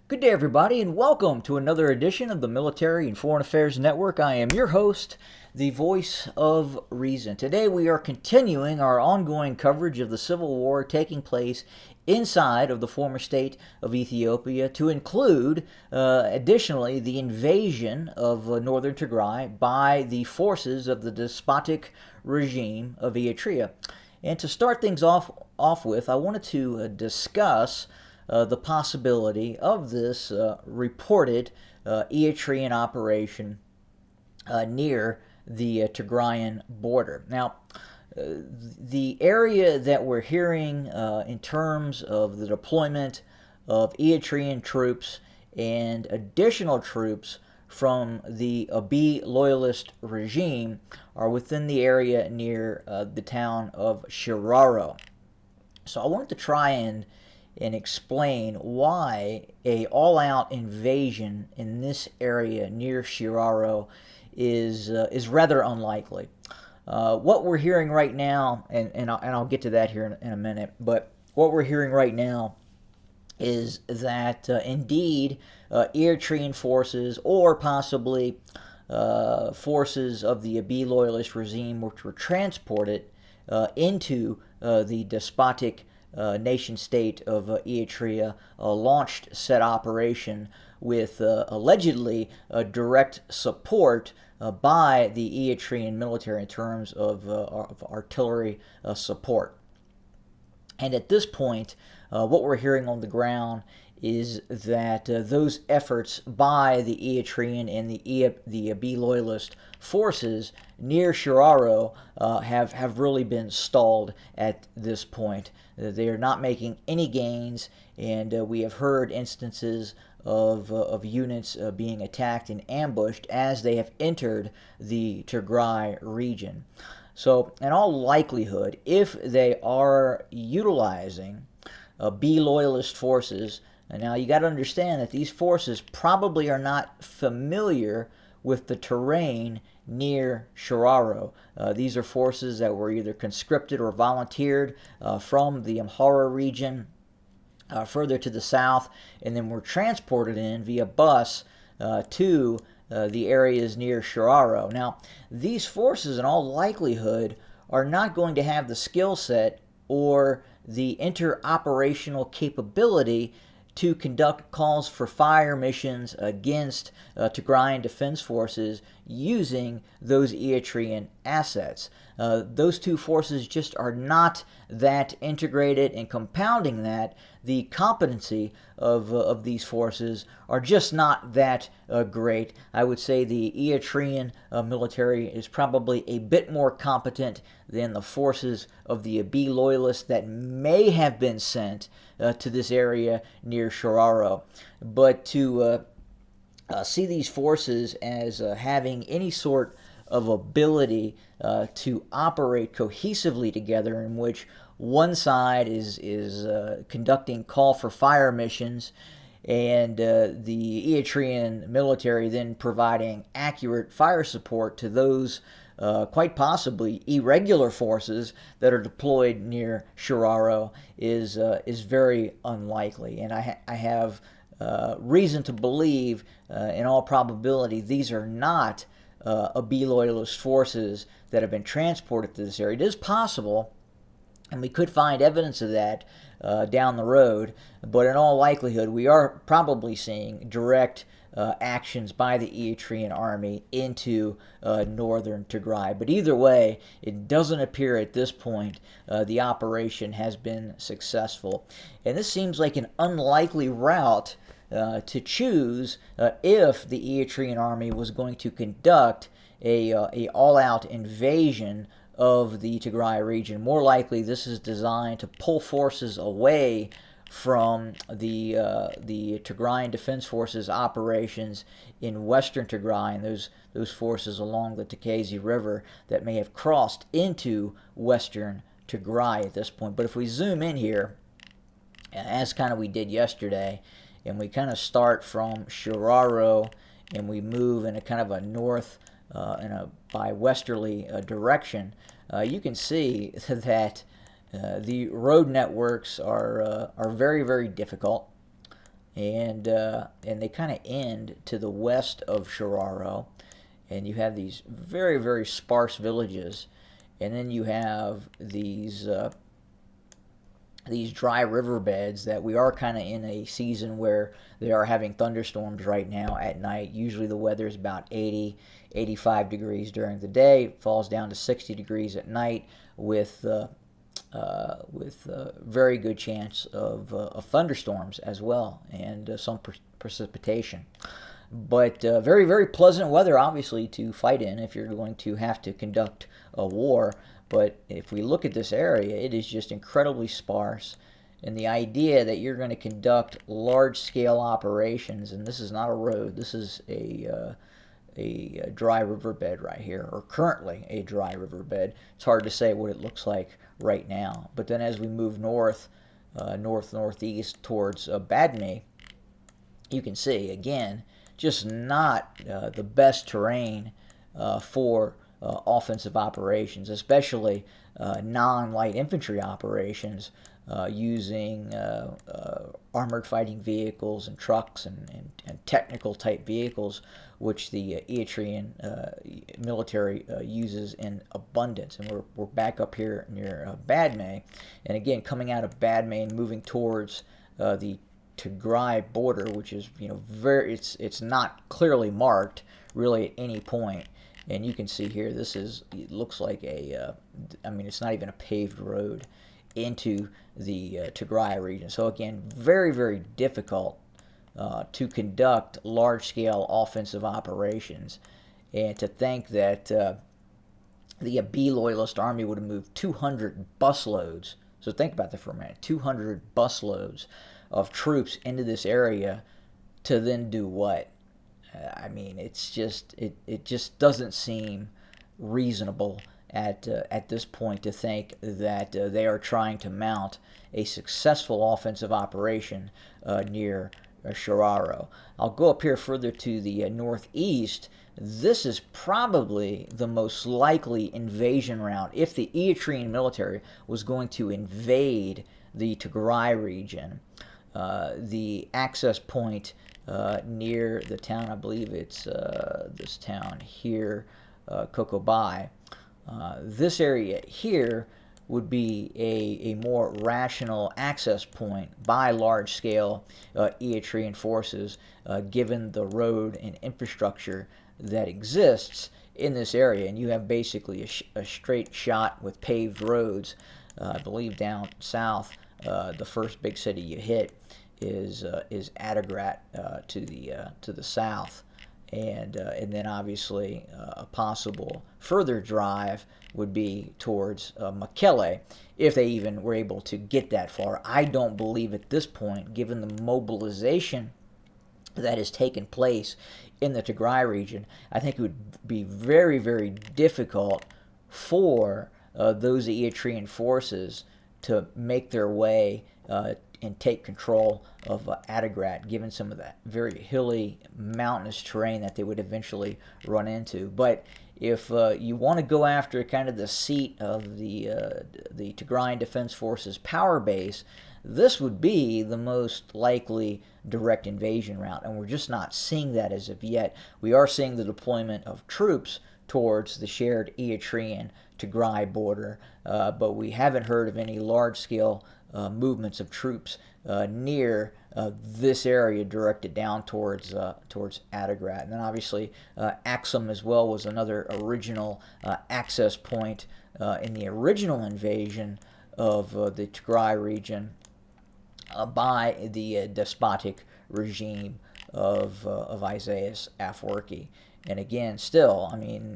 Good day, everybody, and welcome to another edition of the Military and Foreign Affairs Network. I am your host, the voice of reason. Today, we are continuing our ongoing coverage of the civil war taking place inside of the former state of Ethiopia, to include, additionally, the invasion of northern Tigray by the forces of the despotic regime of Eritrea. And to start things off with, I wanted to discuss the possibility of this reported Eritrean operation near the Tigrayan border. Now, the area that we're hearing in terms of the deployment of Eritrean troops and additional troops from the Abiy loyalist regime are within the area near the town of Shiraro. So I wanted to try and explain why a all-out invasion in this area near Shiraro is rather unlikely. What we're hearing right now, and I'll get to that here in a minute, but what we're hearing right now is that indeed Eritrean forces, or possibly forces of the Abiy loyalist regime, which were transported into the despotic nation state of Eritrea, launched said operation with allegedly direct support by the Eritrean military in terms of artillery support. And at this point, what we're hearing on the ground is that those efforts by the Eritrean and the Abiy loyalist forces near Shiraro have really been stalled at this point. They are not making any gains, and we have heard instances of units being attacked and ambushed as they have entered the Tigray region. So, in all likelihood, if they are utilizing Abiy loyalist forces, and now you got to understand that these forces probably are not familiar with the terrain near Shiraro. These are forces that were either conscripted or volunteered from the Amhara region further to the south, and then were transported in via bus to the areas near Shiraro. Now, these forces, in all likelihood, are not going to have the skill set or the interoperational capability to conduct calls for fire missions against Tigrayan defense forces using those Eritrean assets. Those two forces just are not that integrated, and compounding that, the competency of these forces are just not that great. I would say the Eritrean military is probably a bit more competent than the forces of the Abiy loyalists that may have been sent to this area near Shiraro. But to see these forces as having any sort of ability to operate cohesively together, in which one side is conducting call for fire missions, and the Eritrean military then providing accurate fire support to those quite possibly irregular forces that are deployed near Shiraro, is very unlikely. And I have reason to believe, in all probability, these are not Abiy loyalist forces that have been transported to this area. It is possible, and we could find evidence of that down the road, but in all likelihood, we are probably seeing direct actions by the Eritrean army into northern Tigray. But either way, it doesn't appear at this point the operation has been successful. And this seems like an unlikely route to choose if the Eritrean army was going to conduct a all-out invasion of the Tigray region. More likely, this is designed to pull forces away from the Tigrayan Defense Forces operations in western Tigray, and those forces along the Takazi River that may have crossed into western Tigray at this point. But if we zoom in here, as kind of we did yesterday, and we kind of start from Shiraro and we move in a kind of a north by westerly direction, you can see that the road networks are very, very difficult, and they kind of end to the west of Shararo, and you have these very, very sparse villages, and then you have these dry riverbeds that we are kind of in a season where they are having thunderstorms right now at night. Usually the weather is about 80, 85 degrees during the day, falls down to 60 degrees at night with very good chance of thunderstorms as well, and some precipitation. But very, very pleasant weather, obviously, to fight in if you're going to have to conduct a war. But if we look at this area, it is just incredibly sparse. And the idea that you're going to conduct large-scale operations, and this is not a road, this is a dry riverbed right here, or currently a dry riverbed. It's hard to say what it looks like right now. But then as we move north, northeast towards Badme, you can see, again, just not the best terrain for offensive operations, especially non-light infantry operations using armored fighting vehicles and trucks and technical type vehicles, which the Eritrean military uses in abundance. And we're back up here near Badme, and again coming out of Badme and moving towards the Tigray border, which is it's not clearly marked really at any point. And you can see here, it looks like it's not even a paved road into the Tigray region. So again, very, very difficult to conduct large-scale offensive operations. And to think that the Abiy loyalist army would have moved 200 busloads. So think about that for a minute. 200 busloads of troops into this area to then do what? It's just it just doesn't seem reasonable at this point to think that they are trying to mount a successful offensive operation near Shararo. I'll go up here further to the northeast. This is probably the most likely invasion route if the Eritrean military was going to invade the Tigray region. The access point near the town, I believe it's this town here, Kokobai. This area here would be a more rational access point by large-scale Eritrean forces, given the road and infrastructure that exists in this area. And you have basically a straight shot with paved roads. I believe down south, the first big city you hit is Adigrat to the south, and then obviously a possible further drive would be towards Mekelle, if they even were able to get that far. I don't believe at this point, given the mobilization that has taken place in the Tigray region, I think it would be very, very difficult for those Eritrean forces to make their way and take control of Adigrat, given some of that very hilly, mountainous terrain that they would eventually run into. But if you want to go after kind of the seat of the Tigrayan Defense Forces power base, this would be the most likely direct invasion route, and we're just not seeing that as of yet. We are seeing the deployment of troops towards the shared Eritrean Tigray border, but we haven't heard of any large-scale movements of troops near this area directed down towards Adigrat. And then obviously Axum as well was another original access point in the original invasion of the Tigray region by the despotic regime of Isaias Afwerki. And again, still,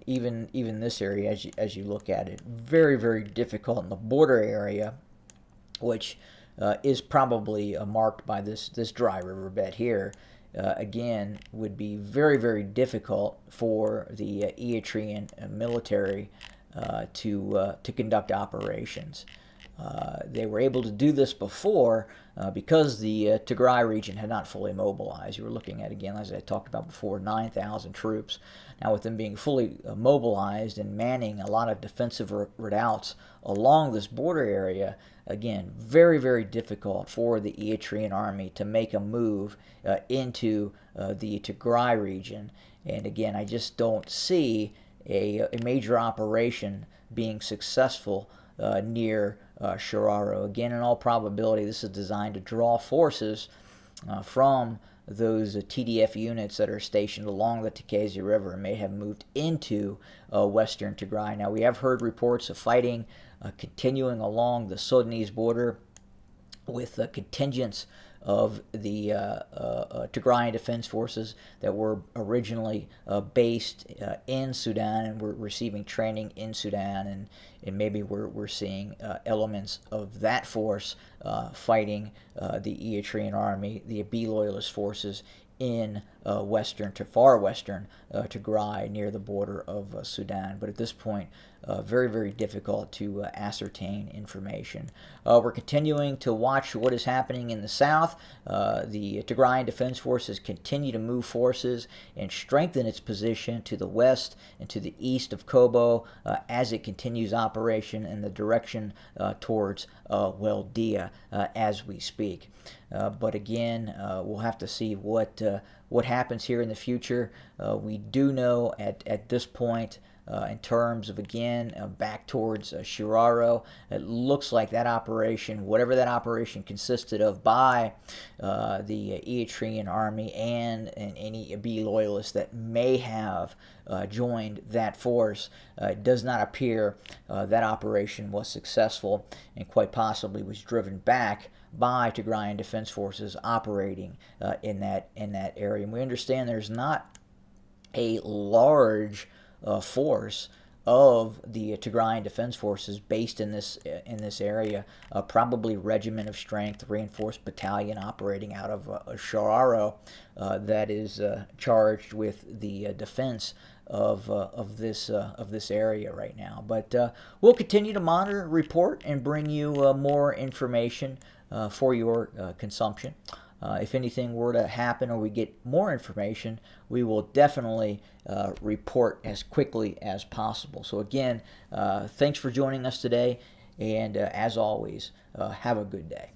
even this area, as you look at it, very, very difficult in the border area, which is probably marked by this dry riverbed here. Again, would be very, very difficult for the Eritrean military to conduct operations. They were able to do this before because the Tigray region had not fully mobilized. You were looking at, again, as I talked about before, 9,000 troops. Now, with them being fully mobilized and manning a lot of defensive redoubts along this border area, again, very, very difficult for the Eritrean army to make a move into the Tigray region. And again, I just don't see a major operation being successful near Shiraro. Again, in all probability, this is designed to draw forces from those TDF units that are stationed along the Tekezi River and may have moved into western Tigray. Now, we have heard reports of fighting continuing along the Sudanese border with contingents of the Tigrayan Defense Forces that were originally based in Sudan and were receiving training in Sudan, and maybe we're seeing elements of that force fighting the Eritrean army, the Abiy loyalist forces in far western Tigray near the border of Sudan. But at this point, very, very difficult to ascertain information. We're continuing to watch what is happening in the south. The Tigrayan Defense Forces continue to move forces and strengthen its position to the west and to the east of Kobo as it continues operation in the direction towards Weldia as we speak. But again, we'll have to see what happens here in the future. We do know at this point, in terms of, again, back towards Shiraro, it looks like that operation, whatever that operation consisted of by the Eritrean army and any Abiy loyalists that may have joined that force, it does not appear that operation was successful and quite possibly was driven back by Tigrayan Defense Forces operating in that area. And we understand there's not a large force of the Tigrayan Defense Forces based in this area, probably regiment of strength, reinforced battalion operating out of Shararo that is charged with the defense of this area right now. But we'll continue to monitor, report, and bring you more information for your consumption. If anything were to happen or we get more information, we will definitely report as quickly as possible. So again, thanks for joining us today, and as always, have a good day.